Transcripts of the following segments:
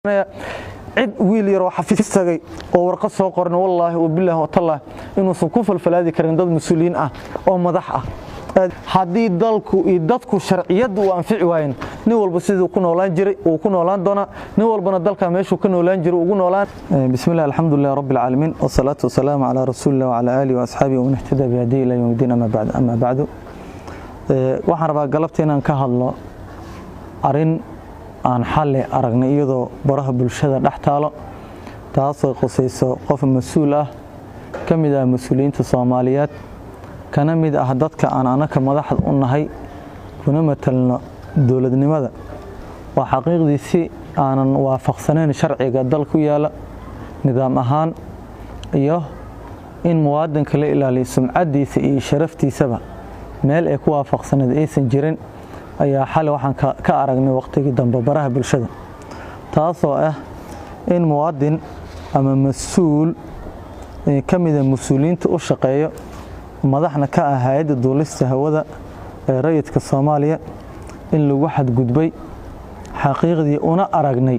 cid wiil yar oo xafiis tagay oo warqad soo qorno wallahi wa billahi wa tallah inuu soo ku falfalaadi karin dad mas'uuliin ah oo madax ah haddii dalku iyo dadku sharciyadu u anfici waayeen nin walba sidoo ku noolaan jiray oo ku noolaan doona nin walbana dalka meeshuu ka noolaan jiray ugu noolaan bismillaah alxamdulillaah rabbil caalamiin wasalaatu wasalaamu ala rasuulillaah wa ala aalihi wa asxaabihi wa man ihtada bi hadihi ila yawmiddin amma ba'du waxaan rabaa galabteena ka hadlo arin aan xal aragnay iyadoo baraha bulshada dhex taalo taasoo qosayso qof mas'uul ah kamid ah mas'uuliyiinta Soomaaliyeed kana mid ah dadka aan anaka madaxda u nahay kuna matalno dawladnimada waa xaqiiqdiisi aanan waafaqsanayn sharciga dalku yaala nidaam ahaan iyo in muwaadinka la ilaaliyo sumcadiisa iyo sharaftiisaba meel ay ku waafaqsanayd aysan jirin ayaa xal waxaan ka aragnay waqtigii dambe baraha bulshada taasoo ah in muwaadin ama mas'uul kamid ah mas'uuliyiinta u shaqeeyo madaxna ka ah hay'adda duulista hawada ee rayidka Soomaaliya in lagu xadgudbay xaqiiqdii una aragnay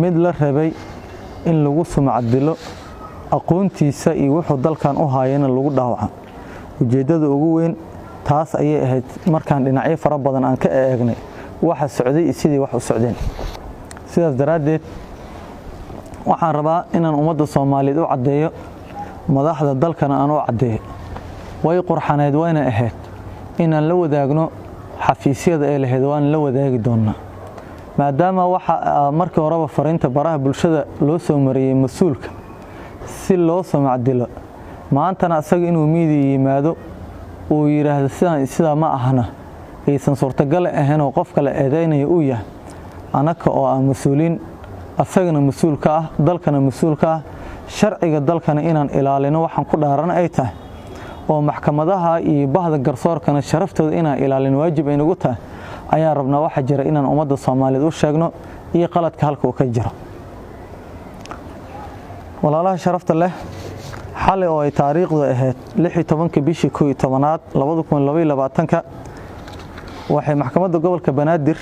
mid la rabay in lagu sumcad dilo aqoontiisa iyo wuxuu dalkan u haayana lagu dhaawaco ujeedada ugu weyn taas ayay ahayd markaan dhinacyo fara badan aan ka eegnay waxa socday iyo sidii wax u socdeen sidaas daraadeed waxaan rabaa inaan ummadda Soomaaliyeed u cadeeyo madaxda dalkana aan u cadeeyo way qurxaneed wayna ahayd inaan la wadaagno xafiisyada ee lahayd waan la wadaagi doonaa maadaama waxa markii horeba fariinta baraha bulshada loo soo mariyay mas'uulka si loo sumcadilo maantana asaga inuu miidi yimaado oo yiraahdo sida ma ahna aysan suurtagal ahayn oo qof kale eedeynayo uu yahay anaka oo aan mas'uuliin asagana mas'uulka ah dalkana mas'uulka ah sharciga dalkana inaan ilaalino waxaan ku dhaaran ay tahay oo maxkamadaha iyo bahda garsoorkana sharaftooda inaan ilaalin waajib ay nagu tahay ayaa rabnaa waxa jira inaan ummadda Soomaaliyeed u sheegno iyo qaladka halka uu ka jiro walaalaha sharafta leh xalay oo ay taariikhdu ahayd 16 bishii 11aad 2022 waxay maxkamadda gobolka Banaadir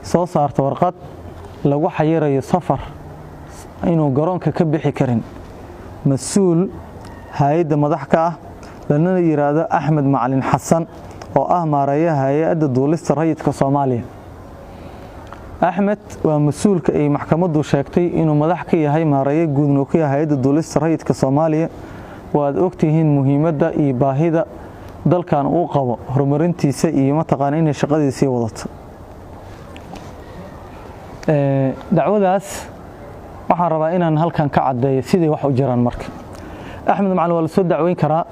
soo saartay warqad lagu xayirayo safar inuu garoonka ka bixi karin mas'uul hay'adda madax ka ah lana yiraahdo Axmed Macalin Xasan oo ah maareeyaha hay'adda duulista rayidka Soomaaliya Axmed waa mas'uulka ay maxkamaddu sheegtay inuu madax ka yahay maareeyaha guud ka yahay hay'adda duulista rayidka Soomaaliya waad ogtihiin muhiimadda iyo baahida dalkan uu qabo horumarintiisa iyo mataqaan inay shaqadiisa wadato dacwadaas waxaan rabaa inaan halkan ka cadeeyo sidii wax u jiraan marka Axmed Macalin waa la soo dacweyn karaa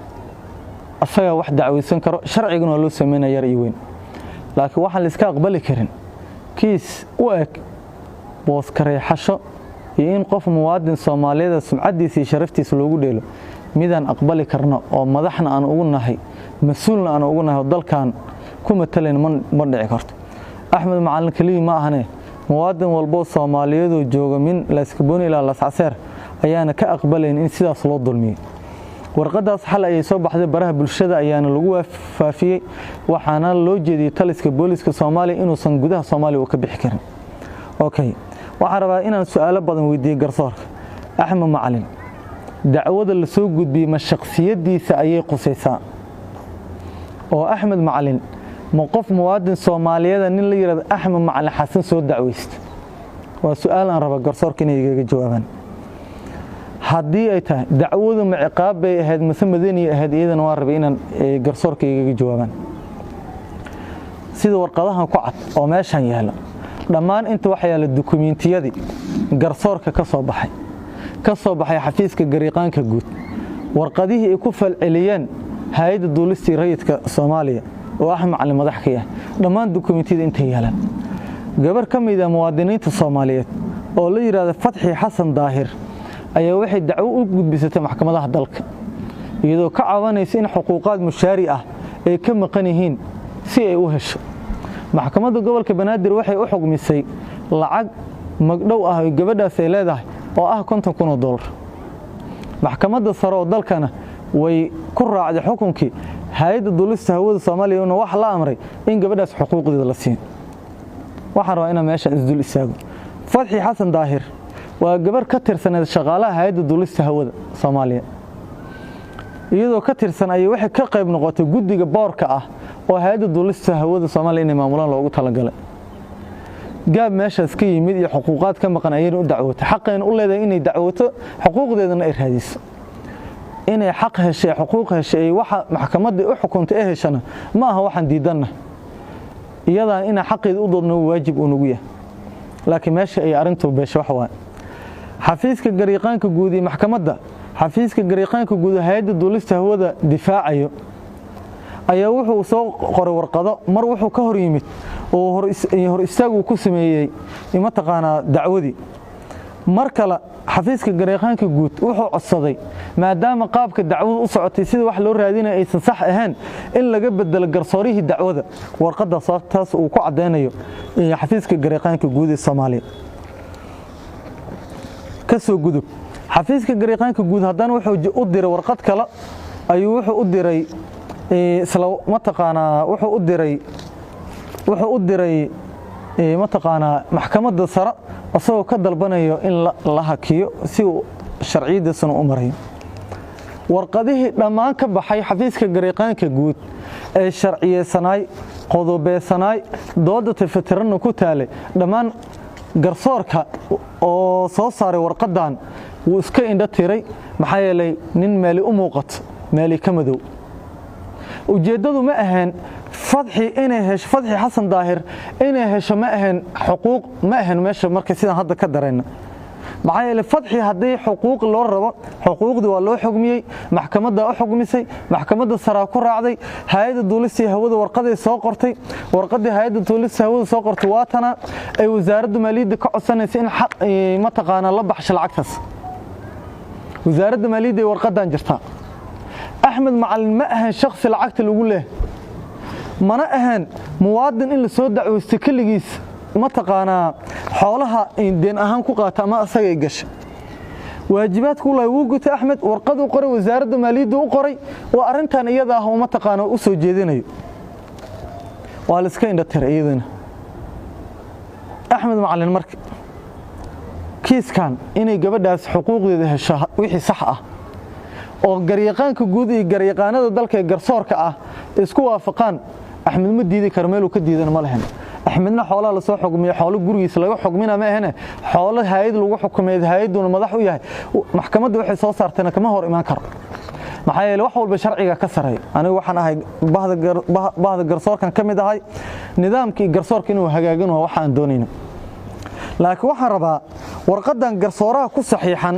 asaga wax dacweysan karo sharcigan waa loo sameeyay yar iyo weyn laakiin waxa la iska aqbali karin kiis u eg boos kareexasho iyo in qof muwaadin Soomaaliyeed sumcadiisa iyo sharaftiisa loogu dheelo midaan aqbali karno oo madaxna aan ugu nahay mas'uulna aan ugu nahay dalkan ku mataleen ma dhici karto Axmed Macalin kaliya ma ahane muwaadin walbo Soomaaliyeed oo jooga min la iska boon ilaa la saaceer ayaana ka aqbalayn in sidaas loo dulmiyo warqadaas xal ay soo baxday baraha bulshada ayaana lagu faafiyay waxaana loo jeediyay taliska booliska Soomaaliya inuu san gudaha Soomaaliya ka bixi karin waxaan rabaa inaan su'aalo badan weydiiyo garsoorka Axmed Macalin dacwada la soo gudbiyay ma shakhsiyadiisa ayay qusaysaa oo Axmed Macalin ma qof muwaadin Soomaaliyeed nin la yiraahdo Axmed Macalin Xasan soo dacweysta waa su'aal aan raba garsoorka inay iga jawaabaan haddii ay tahay dacwadu ma ciqaab bay ahayd madani ahayd iyadana waa rabay inaan garsoorka iga jawaabaan sida warqadahan ku cad oo meeshan yaala dhammaan inta waxa yaala dukumeentiyadii garsoorka ka soo baxay xafiiska gariiqaanka guud warqadihii ay ku falceliyeen hay'adda duulista rayidka Soomaaliya oo Axmed Macalin madax ka yahay dhammaan dukumeentiyada inta yaalan gabar kamid ah muwaadiniinta Soomaaliyeed oo la yiraahdo Fatxi Xasan Daahir ayaa waxay dacwo u gudbisatay maxkamadaha dalka iyadoo ka caawinaysa in xuquuqaad mushaari ah ay ka maqan yihiin si ay u hesho maxkamadda gobolka Banaadir waxay u xukmisay lacag magdhow ah oo gabadhaas ay leedahay oo ah $50,000 maxkamadda sare oo dalkana way ku raacday xukunkii hay'adda duulista hawada Soomaaliya oo wax la amray in gabadhaas xuquuqdeeda la siiyo waxaan rabaa inaan meesha isdul istaago Fadxi Xasan Daahir waa gabar ka tirsaneed shaqaalaha hay'adda duulista hawada Soomaaliya iyadoo ka tirsan ay waxay ka qayb noqotay guddiga boorka ah oo hay'adda duulista hawada Soomaaliya inay maamulaan loogu talagalay gaab meeshaas ka yimid iyo xuquuqaad ka maqan ayay u dacwatay xaqeen u leedahay inay dacwato xuquuqdeedana ay raadiso inay xaq heshay xuquuq heshay waxa maxkamadda u xukuntay ay heshana ma aha waxaan diidana iyadaan in xaqeedu u doodno waajib uu nagu yahay laakiin meesha ay arintu beesho wax waa xafiiska gariiqaanka guud ee maxkamadda xafiiska gariiqaanka guud hay'adda duulista hawada difaacayo ayaa wuxuu soo qoray warqado mar wuxuu ka hor yimid oo hor istaagu ku sameeyay ima taqaana dacwadii mar kale xafiiska gariiqaanka guud wuxuu codsaday maadaama qaabka dacwadu u socotay sida wax loo raadinayo aysan sax ahayn in laga bedelo garsoorihii dacwada warqada taas uu ku cadeynayo xafiiska gariiqaanka guud ee Soomaaliya ka soo gudub xafiiska gariiqaanka guud haddana wuxuu u diray warqad kale ayuu wuxuu u diray isla ma taqaana wuxuu u diray ma taqaana maxkamadda sare asagoo ka dalbanayo in la hakiyo si uu sharciyadiisana u marayo warqadihii dhammaan ka baxay xafiiska gariiqaanka guud ee sharciyeysanay qodobeysanaay dooda tafatirana ku taalay dhammaan garsoorka oo soo saaray warqadan wuu iska indha tiray maxaa yeelay nin meeli u muuqato meeli ka madow ujeedadu ma ahayn Fadxi inay hesho Fadxi Xasan Daahir inay hesho ma ahayn xuquuq ma ahayn meesha markay sidaan hadda ka dareen maxaa yeelay Fadxi hadii xuquuq loo rabo xuquuqdii waa loo xugmiyay maxkamadda u xugmisay maxkamadda sare ku raacday hay'adda duulista hawada warqadii soo qortay warqadii hay'adda duulista hawada soo qortay waatana ay wasaaradda maaliyadda ka codsanaysa in xaq ma taqaana la baxsho lacagtaas wasaaradda maaliyadda warqadan jirta Axmed Macalin ma ahan shakhsi lacagta lagu leeyahay mana ahan muwaadin in la soo dacweysto kaligiis ma taqaana xoolaha deen ahaan ku qaata ama asaga ay gashay waajibaadku la uu gutay Axmed warqad u qoray wasaaradda maaliyadda u qoray oo arintan iyada ah oo ma taqaana u soo jeedinayo waa la iska indha tiray iyadana Axmed Macalin markii kiiskan inay gabadhaas xuquuqdeeda hesho wixii sax ah oo gariiqaanka guud iyo gariiqaanada dalka garsoorka ah isku waafaqaan Axmed ma diidi karo meel uu ka diidan ma lahayn Axmedna xoolaha la soo xugmiyay xoolo gurigiisa laga xugmina ma ahane xoolo hay'ad lagu xukumay hay'aduna madax u yahay maxkamadda waxay soo saartayna kama hor iman karo maxaa yeelay wax walba sharciga ka sareeyo anigu waxaan ahay bahda garsoorkan kamid ahay nidaamkii garsoorka inuu hagaagin waa waxa aan doonayno laakiin waxaan rabaa warqadan garsooraha ku saxiixan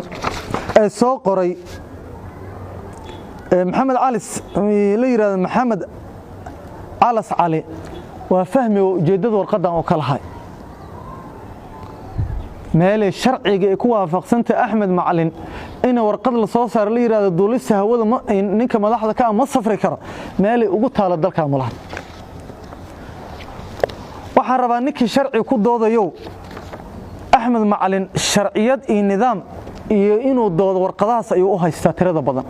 ee soo qoray محمد علي ليرا محمد علس علي وفهمي وجدد ورقدان oo kala hay meel sharciga ku waafaqsanta Axmed Macalin in warqad la soo saar la yiraahdo duulista hawada ninka madaxda ka ma safri karo meel ugu taala dalka malaha waxa rabaa ninkii sharci ku doodayo Axmed Macalin sharciyad iyo nidaam iyo inuu doodo warqadaas ayuu u haystaa tirada badan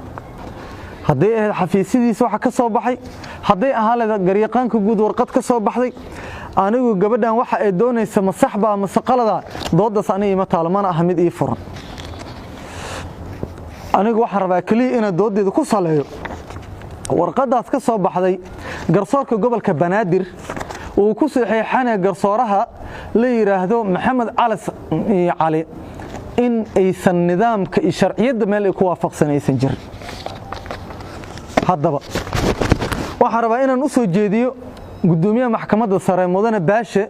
haddii xafiisyadiisa waxa ka soo baxay haddii ahaaleeda gariiqaanka guud warqad ka soo baxday anigu gabadhan waxa ay doonaysa ma sax baa ma qalada doodaas aniga ma taalmana ahmid ii furan anigu waxa rabaa kaliya in doodeedu ku saleeyo warqadaas ka soo baxday garsoorka gobolka Banaadir oo ku saxiixanay garsooraha la yiraahdo Maxamed Cali in aysan nidaamka iyo sharciyada meel ay ku waafaqsanaysan jirin haddaba waxa rabaa inaan u soo jeediyo gudoomiyaha maxkamadda sare mudane Baashe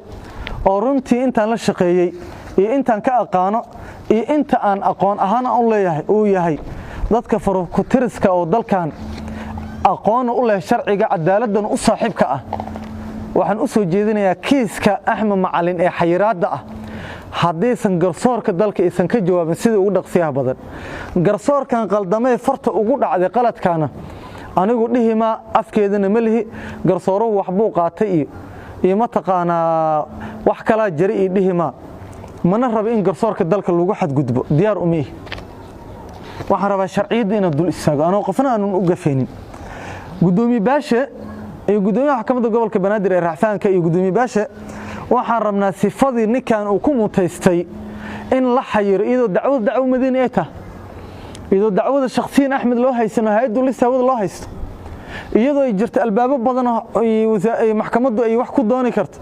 oo runtii intaan la shaqeeyay iyo intaan ka aqaano iyo inta aan aqoon ahaan u leeyahay uu yahay dadka farqo tiriska oo dalkan aqoon u leh sharciga cadaaladdan u saaxiibka ah waxaan u soo jeedinayaa kiiska Axmed Macalin ee xayiraadda ah haddaysan garsoorka dalka aysan ka jawaabin sida ugu dhaqsiyaha badan garsoorkan qaldamay farta ugu dhacday qaladkaana anigu dhihima afkeedana ma lihi garsooruhu wax buu qaatay iyo ma taqaana wax kala jari iyo dhihima mana rabo in garsoorka dalka lagu xadgudbo diyaar umii waxaan rabaa sharciyada in dul istaago anoo qofna aan u gafeenin gudoomiye Baashe iyo gudoomiyaha maxkamadda gobolka Banaadir ee Racfaanka iyo gudoomiye Baashe waxaan rabnaa sifadii ninkan uu ku mutaystay in la xayiro iyadoo dacwo madiina ay tahay iyadoo dacwada shakhsiyan Axmed loo haysano hay'addu lisawada loo haysto iyadoo ay jirto albaabo badan oo maxkamaddu ay wax ku dooni karto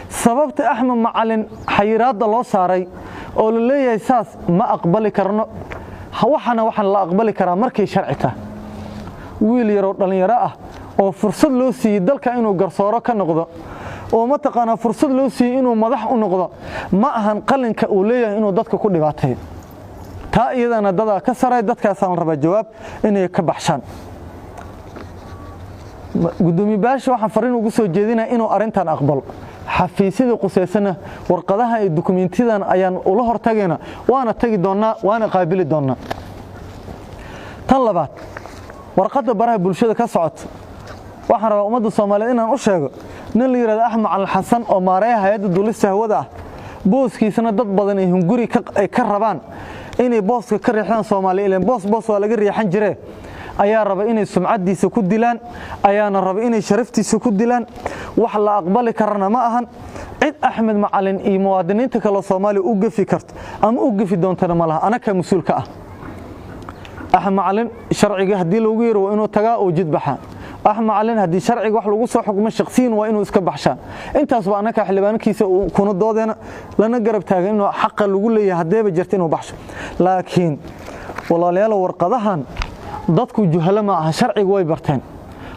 sababta Axmed Macalin xayiraadda loo saaray oo la leeyahay saas ma aqbali karno waxaan la aqbali karaa markay sharci tahay wiil yar oo dhalinyaro ah oo fursad loo siiyay dalka inuu garsooro ka noqdo oo ma taqaana fursad loo siiyay inuu madax u noqdo ma ahan qalinka uu leeyahay inuu dadka ku dhibaateeyo taa iyadana dada ka saray dadkaas aan raba jawaab inay ka baxshaan gudoomiye baasha waxaan fariin ugu soo jeedinaa inuu arintan aqbalo xafiisyada quseysana warqadaha ee dukumeentiyadan ayaan ula hortagayna waana tagi doonaa waana qaabili doonaa tan labaad warqada baraha bulshada ka socota waxaan rabaa ummadda Soomaaliyeed inaan u sheego nin la yiraahdo Axmed Macalin Xasan oo maareeyaha hay'adda duulista hawada ah booskiisana dad badan ay hunguri ka rabaan inay booska ka riixdaan Soomaaliyeed boos waa laga riixan jiray ayaa raba inay sumcadiisa ku dilaan ayaana raba inay sharaftiisa ku dilaan wax la aqbali karana ma ahan cid Axmed Macalin iyo muwaadiniinta kale Soomaaliya u gafi karto ama u gafi doontana ma laha anaka mas'uulka ah Axmed Macalin sharciga hadii loogu yeero inuu tagaa oo jid baxa Axmed Macalin hadii sharciga wax lagu soo xukumo shakhsiyan waa inuu iska baxshaan intaas waa anaka xildhibaankiisa kuna doodeena lana garab taagan inuu xaq lagu leeyahay hadeeba jirto inuu baxsho laakiin walaalayaal warqadahan dadku juhalo ma aha sharciga way barteen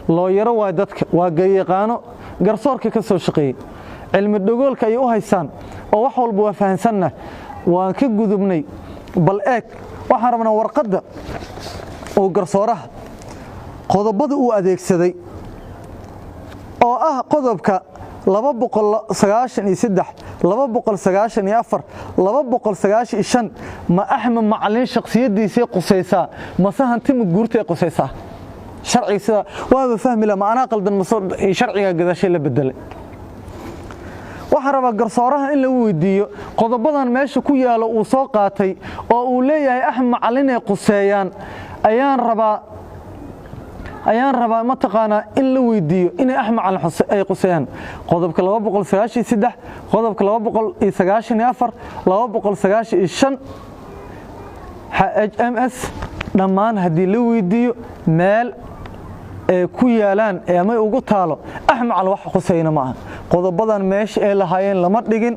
loo yaro waa dadka waa gayaqaano garsoorka ka soo shaqeeyay cilmi dhagoolka ay u haystaan oo wax walba waa fahansanna waan ka gudubnay bal eeg waxaan rabnaa warqada oo garsooraha qodobada uu adeegsaday oo ah qodobka 293 294 295 ma Axmed Macalin shakhsiyadiisa qusaysa ma sahanti ma guurtay qusaysa sharciga sida waa fahmi la macna qaldan ma sharciga gadashay la bedelay waxa raba garsooraha in la weydiiyo qodobadan meesha ku yaalo uu soo qaatay oo uu leeyahay Axmed Macalin ay quseeyaan ayaan rabaa ma taqaana in la weydiiyo in Axmed Macalin ay quseeyaan qodobka 293 qodobka 294 295 HMS dhammaan hadii la weydiiyo meel ku yaalaan ama ugu taalo Axmed Macalin wax quseeyna ma aha qodobadan meesha ay lahaayeen lama dhigin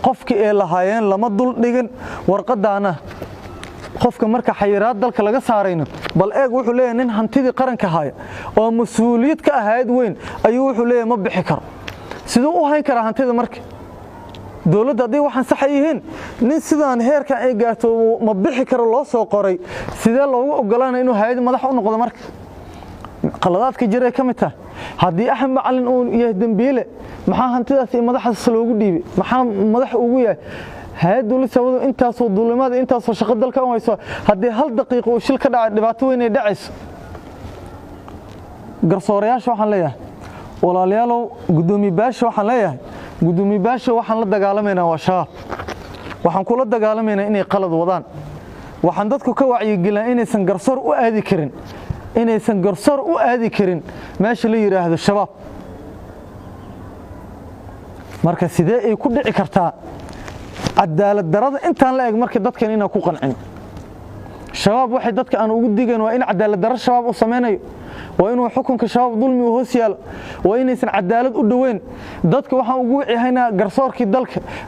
qofkii ay lahaayeen lama dul dhigin warqadaana qofka marka xayiraad dalka laga saarayno bal eeg wuxuu leeyahay nin hantidii qaranka haya oo mas'uuliyad ka ahayd weyn ayuu wuxuu leeyahay ma bixi karo sidoo u hayn kara hantida marka dawladda hadii waxaan sax yihiin nin sidaan heerka ay gaarto ma bixi karo loo soo qoray sidee loogu ogolaanay inuu hay'ad madax u noqdo marka qaladaadka jiray ka mid tahay hadii Axmed Macalin uu yahay dambiile maxaa hantidaas iyo madaxaas loogu dhiibay maxaa madax ugu yahay hay'addu lisawadu intaas oo duulimaad intaas oo shaqo dalka u hayso hadii hal daqiiqo uu shil ka dhacay dhibaato weyn ay dhacayso garsoorayaasha waxaan leeyahay walaalayaal gudoomiye baasha waxaan leeyahay gudoomiye baasha waxaan la dagaalameynaa waa shabaab waxaan kula dagaalameynaa inay qalad wadaan waxaan dadku ka wacyigelinaa inaysan garsoor u aadi karin meesha la yiraahdo shabaab marka sidee ay ku dhici kartaa cadaalad darada intaan la eeg marka dadkan inaan ku qancin shabaab waxay dadka aan ugu digan waa in cadaalad darada shabaab u sameeyo waa inuu xukunka shabaab dulmi u hoos yaalo waa inaysan cadaalad u dhaweyn dadka waxaan ugu wicihaynaa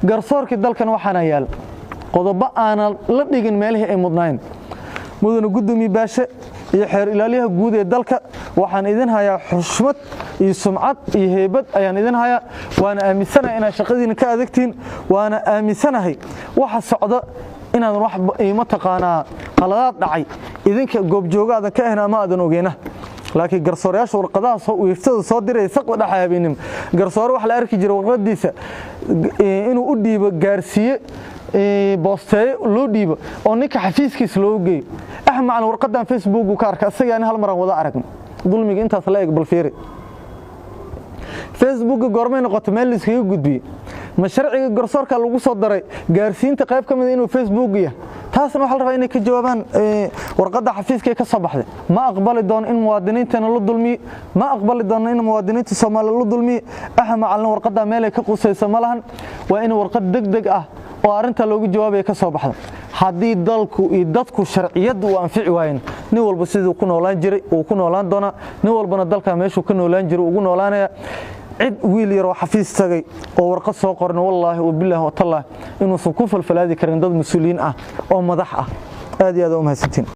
garsoorkii dalkan waxaana yaal qodobo aan la dhigin meelaha ay mudnaan mudane gudoomiye baashe iyo xeer ilaaliyaha guud ee dalka waxaan idin hayaa xushmad iyo sumcad iyo heebad ayaan idin hayaa waana aaminsanahay inaad shaqadiina ka adagtiin waana aaminsanahay waxa socda inaad wax ma taqaanaa qaladaad dhacay idinka goob joogaada ka ahna ama aadan ogeena laakiin garsoorayaasha warqadaha soo diray saqda dhaxaabeenim garsoore wax la arki jiray warqadiisa inuu u dhiibo gaarsiye boosteey loo dhiibo oo ninka xafiiskiisa loo geeyo Axmed Macalin warqadan Facebook uu ka arkay asaga hal mar wada aragn dulmiga intaas la eeg bal fiiri Facebook goormay noqotay meel iskaga gudbiyay ma sharciga garsoorka lagu soo daray gaarsiinta qayb kamid inuu Facebook yahay taasna waxa la rabaa inay ka jawaabaan warqadda xafiiska ka soo baxday ma aqbali doon in muwaadiniintana la dulmiyo ma aqbali doon in muwaadiniinta Soomaaliyeed la dulmiyo ahma calna warqadda meel ay ka qusayso malahan waa in warqad degdeg ah oo arinta loogu jawaabay ka soo baxdo haddii dalku iyo dadku sharciyadu u anfici waayeen nin walba sidoo ku noolaan jiray oo ku noolaan doona nin walbana dalka meeshuu ka noolaan jiray ugu noolaanaya cid wiil yar oo xafiis tagay oo warqad soo qorno wallahi oo billahi wa taala inuu soo ku falfalaadi karin dad mas'uuliyiin ah oo madax ah aad iyo aad u mahadsantiin